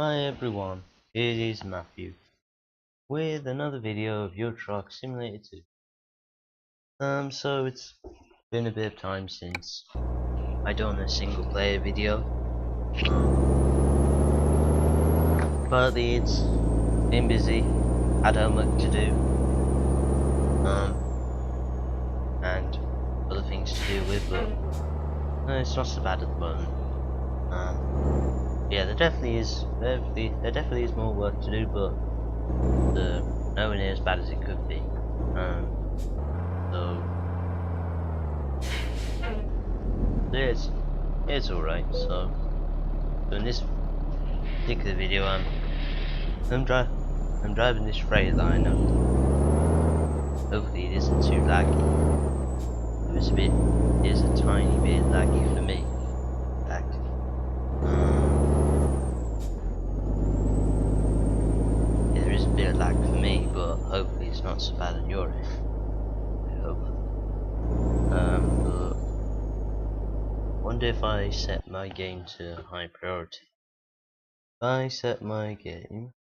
Hi everyone, it is Matthew with another video of Euro Truck Simulator 2. So it's been a bit of time since I done a single player video. Partly it's been busy, had homework to do, and other things to deal with, but it's not so bad at the moment. Yeah, there definitely is more work to do, but nowhere near as bad as it could be. So it's alright. So in this particular video, I'm driving this Freightliner. Hopefully it isn't too laggy. It is a tiny bit laggy for me. In fact, yeah, there is a bit of lag for me, but hopefully it's not so bad on your end. I hope. But wonder if I set my game to high priority. If I set my game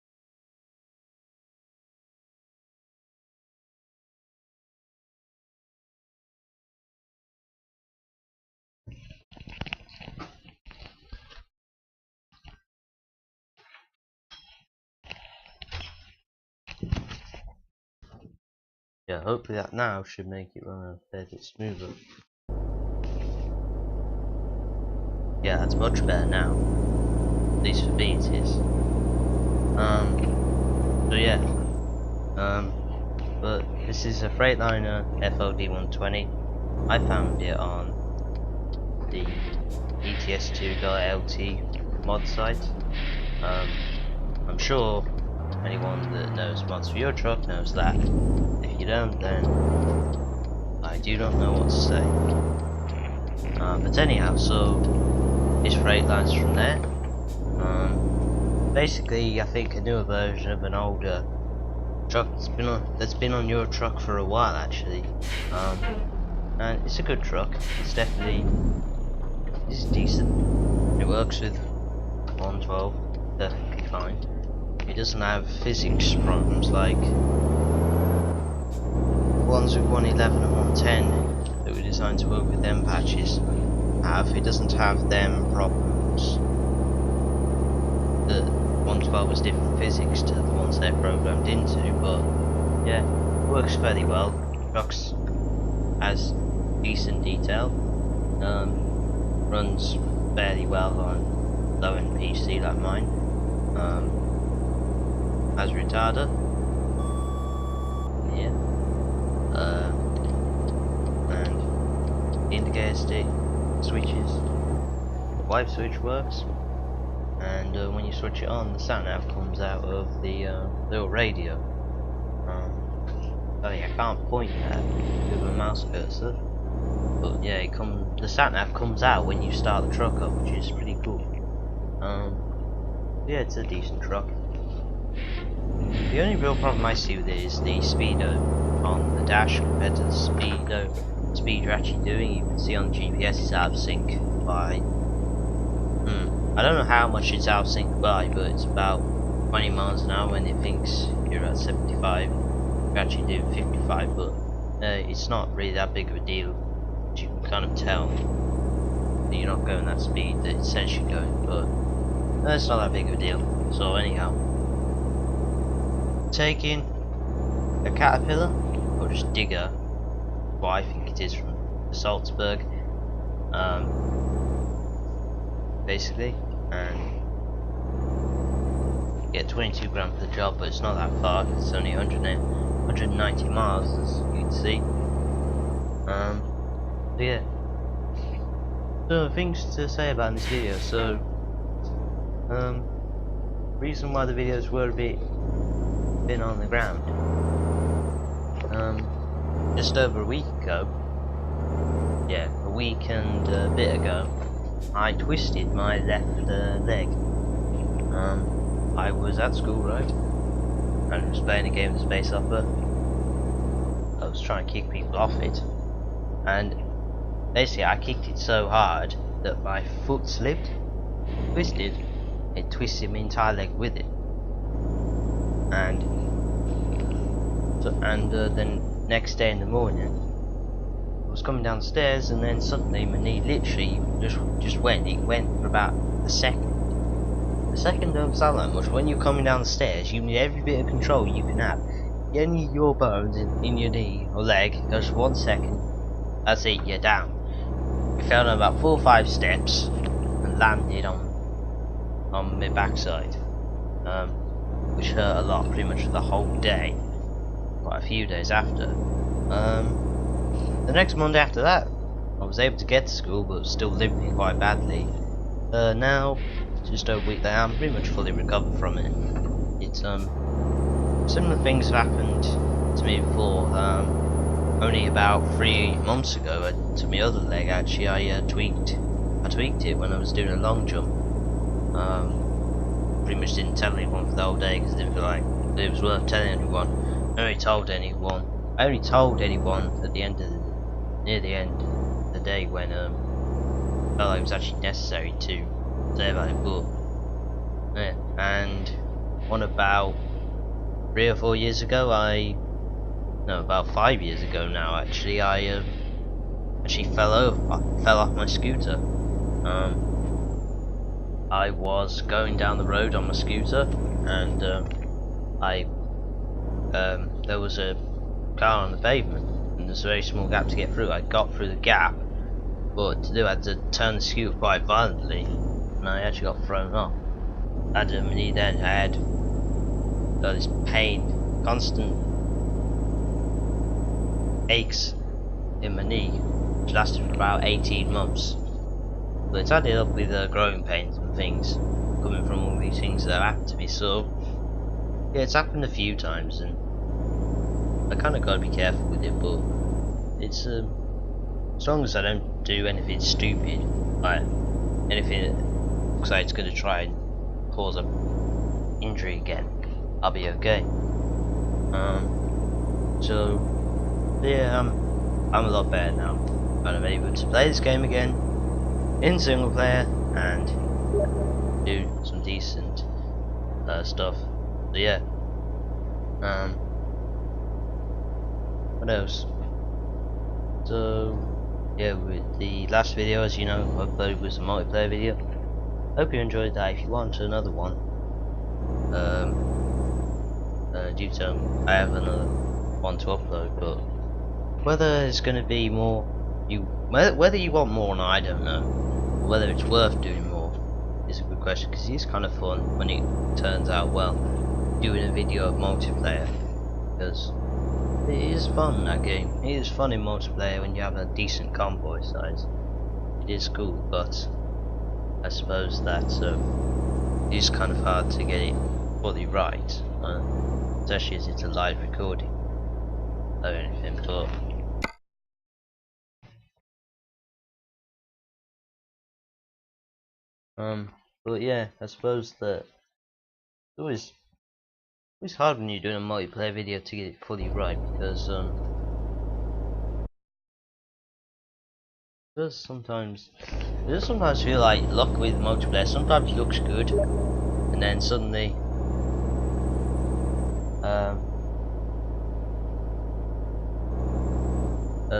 yeah, hopefully that now should make it run a fair bit smoother. Yeah, that's much better now. At least for me it is. So yeah. But this is a Freightliner FLD 120. I found it on the ETS2.lt mod site. I'm sure anyone that knows mods for your truck knows that. If you don't, then I do not know what to say. But anyhow, so this Freightliner's from there. Basically, I think a newer version of an older truck that's been on your truck for a while actually. And it's a good truck. It's decent. It works with 112 perfectly fine. It doesn't have physics problems like ones with 111 and 110 that were designed to work with them patches have. It doesn't have them problems. The 112 was different physics to the ones they're programmed into, but yeah, it works fairly well. Trucks has decent detail, runs fairly well on low-end PC like mine, has retarder, yeah, and indicator stick, switches, the wipe switch works, and when you switch it on, the sat nav comes out of the little radio. Sorry, I can't point that with a mouse cursor, but yeah, the sat nav comes out when you start the truck up, which is pretty cool. Yeah, it's a decent truck. The only real problem I see with it is the speedo on the dash compared to the speed you're actually doing. You can see on the GPS it's out of sync by I don't know how much it's out of sync by, but it's about 20 miles an hour when it thinks you're at 75. You're actually doing 55, but it's not really that big of a deal. You can kind of tell that you're not going that speed that it says you're going, but it's not that big of a deal. So anyhow, taking a Caterpillar, or just Digger, what I think it is, from Salzburg, basically, and get 22 grand for the job, but it's not that far. It's only 190 miles, as you can see. So yeah. So things to say about this video. So reason why the videos were been on the ground. Just over a week ago. Yeah, a week and a bit ago, I twisted my left leg. I was at school, right? I was playing a game of Space Opera. I was trying to kick people off it, and basically I kicked it so hard that my foot slipped, twisted, it twisted my entire leg with it. And then next day in the morning, I was coming downstairs, and then suddenly my knee literally just went. It went for about a second. A second don't sound that much. When you're coming down the stairs, you need every bit of control you can have. Any of your bones in your knee or leg goes for 1 second. That's it. You're down. I fell down about 4 or 5 steps and landed on my backside, which hurt a lot, pretty much for the whole day. Quite a few days after. The next Monday after that, I was able to get to school, but still limping quite badly. Now, just a week later, I'm pretty much fully recovered from it. It's similar things have happened to me before. Only about 3 months ago, to my other leg actually, I tweaked it when I was doing a long jump. Pretty much didn't tell anyone for the whole day because I didn't feel like it was worth telling anyone. I only told anyone at the end of near the end of the day when I felt like it was actually necessary to say about it. But yeah, and about 3 or 4 years ago, about 5 years ago now actually, I fell off my scooter. I was going down the road on my scooter, and there was a car on the pavement, and there's a very small gap to get through. I got through the gap, but to do I had to turn the scooter quite violently, and I actually got thrown off. I had my knee then. I had this pain, constant aches in my knee, which lasted for about 18 months. But it's added up with growing pains and things coming from all these things that have happened to me. So yeah, it's happened a few times, and I kind of gotta be careful with it. But it's as long as I don't do anything stupid, like anything that looks like it's gonna try and cause an injury again, I'll be okay. So yeah, I'm a lot better now, and I'm able to play this game again in single player and do some decent stuff. So yeah, what else? So yeah, with the last video, as you know, I uploaded was a multiplayer video. Hope you enjoyed that. If you want another one, do tell me. I have another one to upload, but whether it's going to be more, whether you want more or not, I don't know. Whether it's worth doing more is a good question, because it's kind of fun when it turns out well, doing a video of multiplayer, because it is fun, that game. It is fun in multiplayer when you have a decent convoy size. It is cool, but I suppose that it is kind of hard to get it fully right, especially as it's a live recording or anything. But yeah, I suppose that it's always hard when you're doing a multiplayer video to get it fully right, because it does sometimes feel like luck with multiplayer. Sometimes it looks good, and then suddenly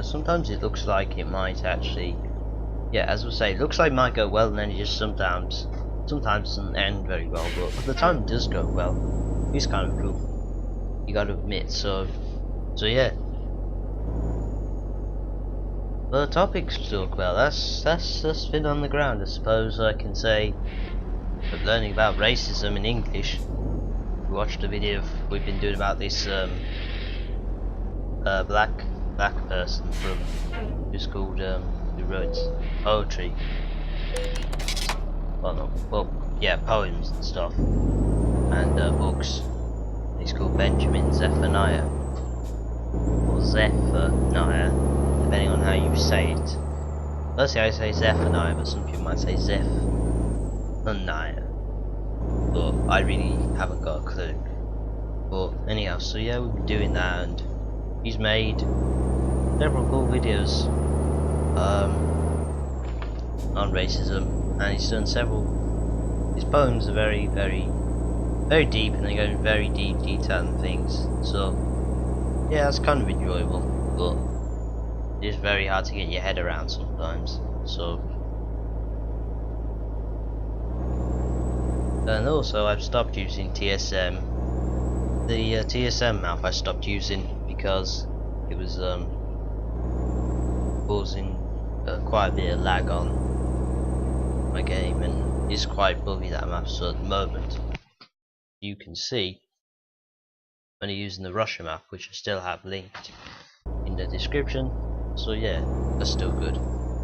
sometimes it looks like it might actually, yeah, as I say, it looks like it might go well, and then it just sometimes doesn't end very well. But at the time it does go well, it's kind of cool, you gotta admit. So yeah, the topics to talk about, that's been on the ground. I suppose I can say of learning about racism in English. We watched a video we've been doing about this black person from who's called who wrote poetry. Yeah, poems and stuff, and books. He's called Benjamin Zephaniah, or Zephaniah, depending on how you say it. Firstly, I say Zephaniah, but some people might say Zephaniah. But I really haven't got a clue. But anyhow, so yeah, we've been doing that, and he's made several cool videos on racism, and he's done several his poems are very deep, and they go into very deep detail and things. So yeah, that's kind of enjoyable, but it's very hard to get your head around sometimes. So, and also I've stopped using TSM. The TSM map I stopped using because it was causing quite a bit of lag on my game, and it's quite buggy, that map. So at the moment, you can see I'm only using the Russia map, which I still have linked in the description. So yeah, that's still good,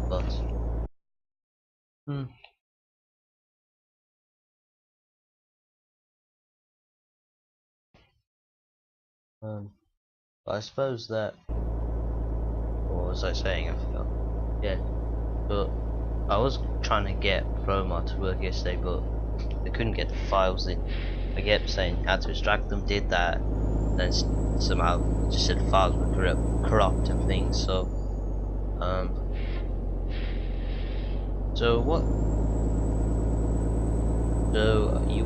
but but I suppose that, what was I saying? I forgot. Yeah, but I was trying to get ProMod to work yesterday, but I couldn't get the files in. I kept saying how to extract them, did that, then somehow it just said files were corrupt and things. So so what? So you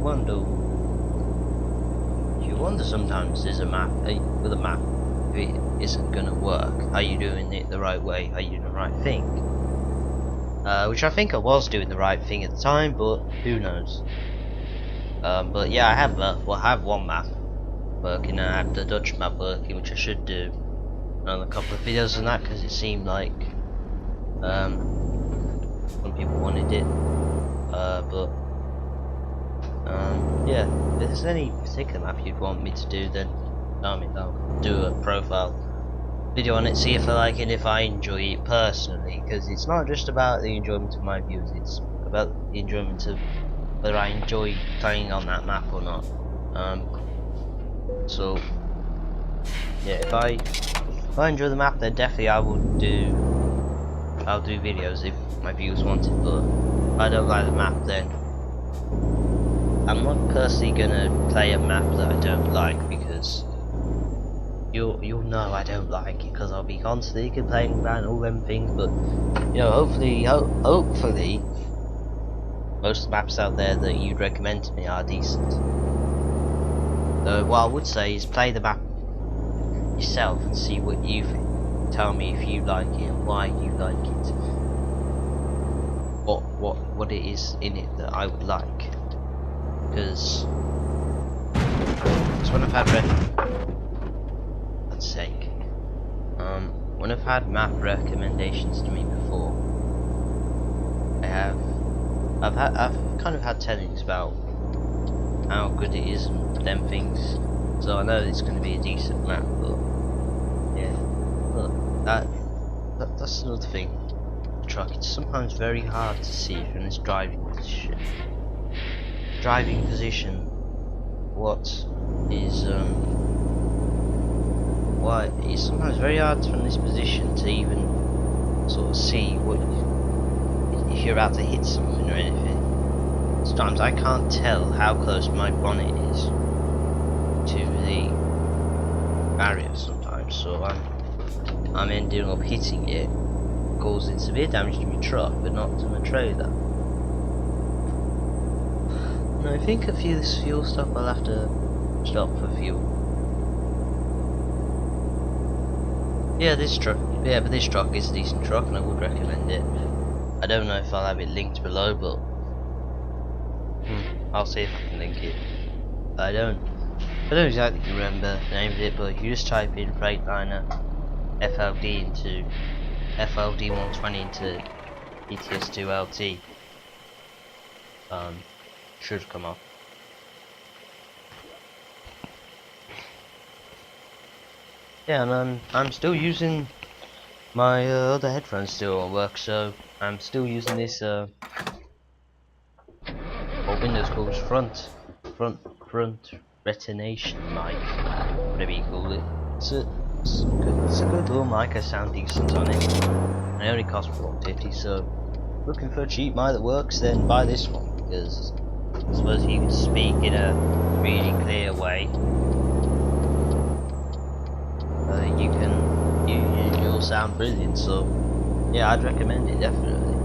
wonder sometimes, is a map with a map, if it isn't gonna work, are you doing it the right way? Are you doing the right thing? Which I think I was doing the right thing at the time, but who knows? But yeah, I have one map working, and I have the Dutch map working, which I should do another couple of videos on that, because it seemed like some people wanted it. But yeah, if there's any particular map you'd want me to do, then tell me. I'll do a profile video on it, see if I like it, if I enjoy it personally, because it's not just about the enjoyment of my viewers, it's about the enjoyment of whether I enjoy playing on that map or not. So yeah, if I enjoy the map, then definitely I'll do videos if my viewers want it. But if I don't like the map, then I'm not personally gonna play a map that I don't like, because you'll know I don't like it, because I'll be constantly complaining about all them things. But you know, hopefully most of the maps out there that you'd recommend to me are decent. So what I would say is play the map yourself and see what you think. Tell me if you like it and why you like it. What it is in it that I would like. Because when I've had when I've had map recommendations to me before, I've kind of had tellings about how good it is and them things, so I know it's going to be a decent map. But yeah, look, that's another thing. The truck, it's sometimes very hard to see from this driving position. What is why it's sometimes very hard from this position to even sort of see if you're about to hit something or anything. Sometimes I can't tell how close my bonnet is to the barrier sometimes, so I'm ending up hitting it, causing severe damage to my truck, but not to my trailer. And I think a few of this fuel stuff I'll have to stop for fuel. Yeah, but this truck is a decent truck, and I would recommend it. I don't know if I'll have it linked below, but I'll see if I can link it. I don't exactly remember the name of it, but if you just type in Freightliner FLD into FLD 120 into ETS2LT, should come up. Yeah, and I'm still using my other headphones still at work, so I'm still using this what Windows calls front retination mic, whatever you call it. It's a good little mic. I sound decent on it. And it only costs $150, so looking for a cheap mic that works, then buy this one, because I suppose you can speak in a really clear way. You'll sound brilliant. So yeah, I'd recommend it definitely.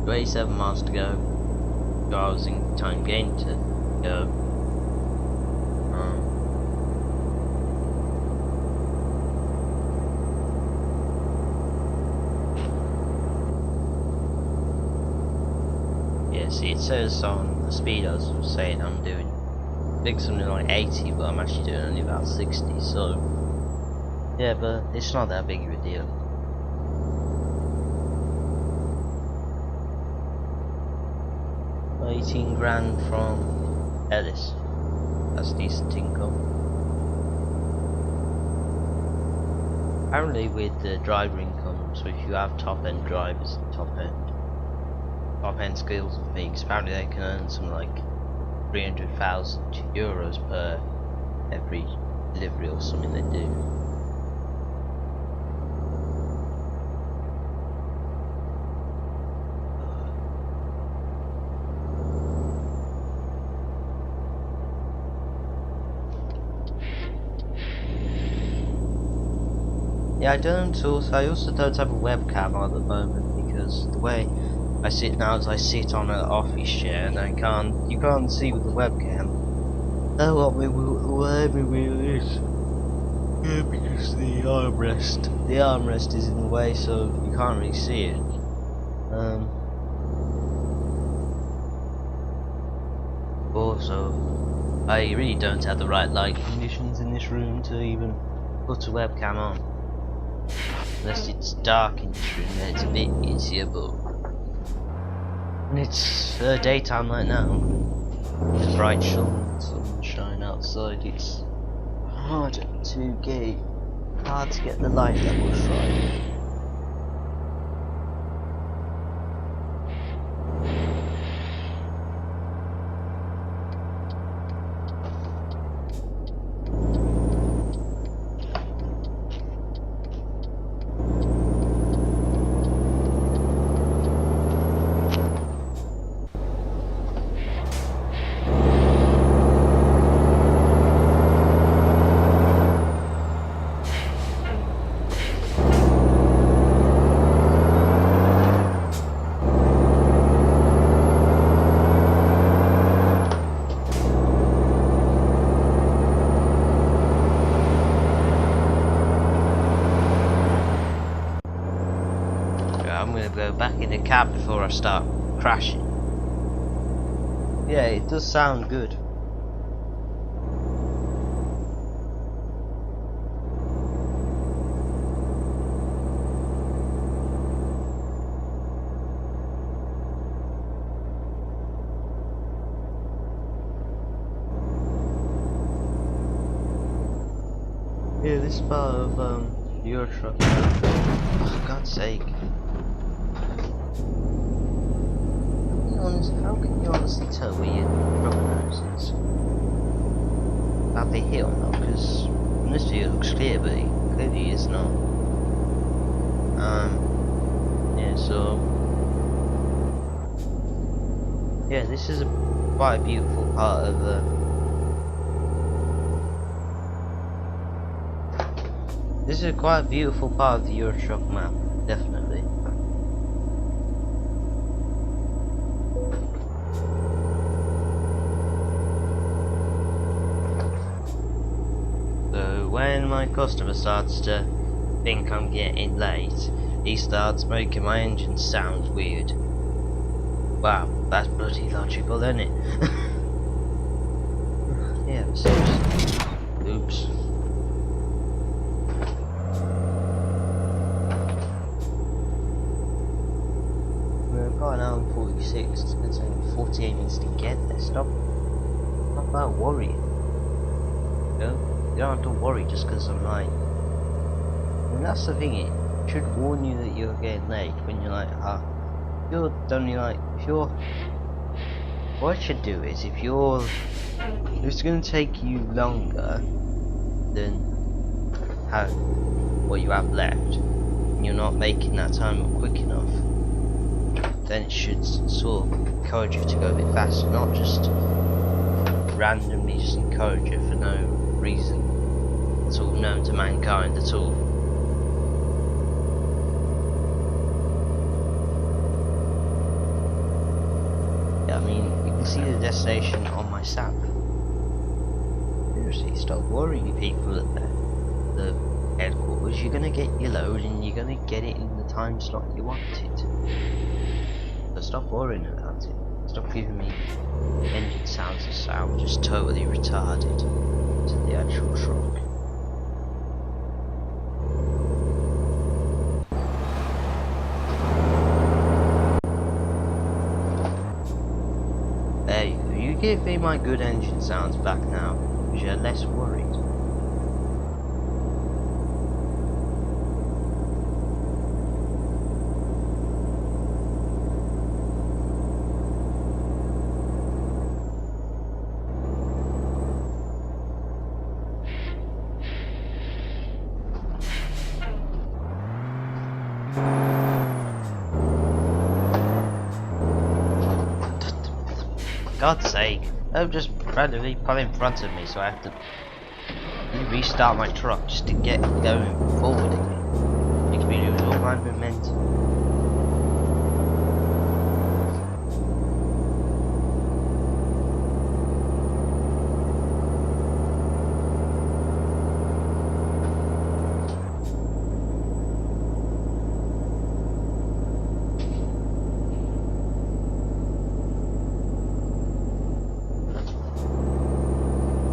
27 miles to go. So I was in time gain to go. Yeah, see, it says on the speed I was saying I'm doing, I think something like 80, but I'm actually doing only about 60. So yeah, but it's not that big of a deal. $18 grand from Ellis. That's decent income. Apparently with the driver income, so if you have top end drivers and top end skills and things, apparently they can earn something like 300,000 euros per every delivery or something they do. Yeah, I also don't have a webcam at the moment because the way I sit now is I sit on an office chair and you can't see with the webcam. Oh, what my wheel is. Yeah, because the armrest is in the way, so you can't really see it. Also, I really don't have the right light conditions in this room to even put a webcam on. Unless it's dark in this room, then it's a bit easier, but when it's daytime like now, with bright sunshine outside, it's hard to get the light levels right. Go back in the cab before I start crashing. Yeah, it does sound good. Yeah, this part of Euro Truck. Oh, for God's sake. How can you honestly tell where your truck nose is? About the hill, no? Because from this view it looks clear, but it clearly is not. Yeah, so yeah, this is quite a beautiful part of this is quite a beautiful part of the Euro Truck map, definitely. When my customer starts to think I'm getting late, he starts making my engine sound weird. Wow, that's bloody logical, isn't it? Yeah, but seriously. Oops. We've got an hour and 46, it's going to take 48 minutes to get there. Stop about worrying. You know? You don't have to worry just because I'm late. And that's the thing, it should warn you that you're getting late when you're like, what it should do is, if it's going to take you longer than what you have left, and you're not making that time up quick enough, then it should sort of encourage you to go a bit faster, not just randomly just encourage you for no reason at all known to mankind at all. see the destination on my sap. Seriously, stop worrying people at the headquarters. You're gonna get your load and you're gonna get it in the time slot you want it. So stop worrying about it. Stop giving me engine sounds that sound just totally retarded to the actual truck. There you go. You give me my good engine sounds back now, because you're less worried. God's sake, don't just randomly pull in front of me so I have to restart my truck just to get going forward again. Makes me lose all my momentum.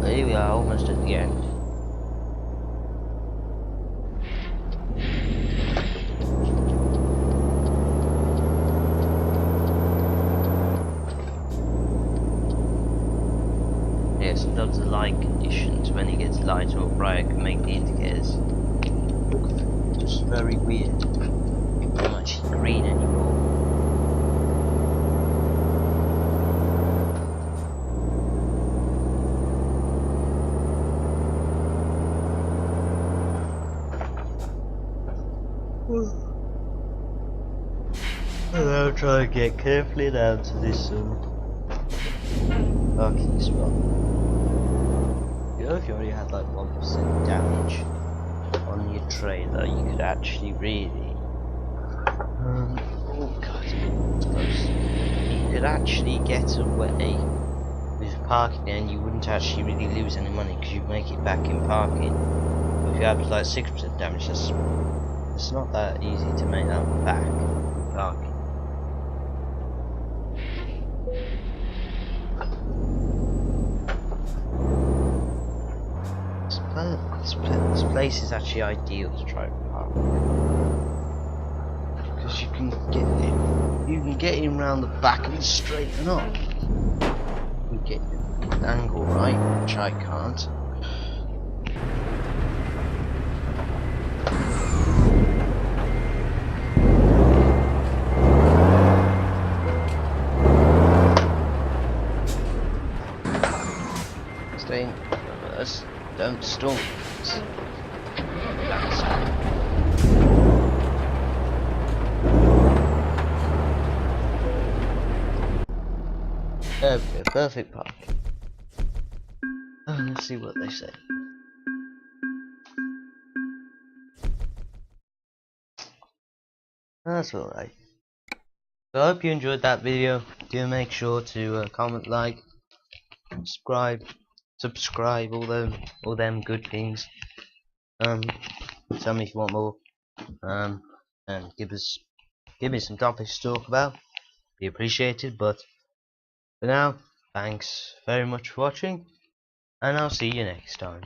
Here we are, almost at the end. Yeah, sometimes the light conditions when it gets lighter or brighter can make the indicators look just very weird. Not much green anymore. And I'll try and get carefully down to this parking spot. You know, if you only had like 1% damage on your trailer, you could actually really oh god, it's close. You could actually get away with parking and you wouldn't actually really lose any money because you'd make it back in parking. But if you have like 6% damage, it's not that easy to make that back in parking. This place is actually ideal to try and park because you can get in round the back and straighten up. You get the angle right, which I can't. Stay in reverse. Don't stall. There we go, perfect park. Oh, let's see what they say. That's alright. So I hope you enjoyed that video. Do make sure to comment, like, subscribe, all them good things. Tell me if you want more. And give me some topics to talk about. Be appreciated. But for now, thanks very much for watching, and I'll see you next time.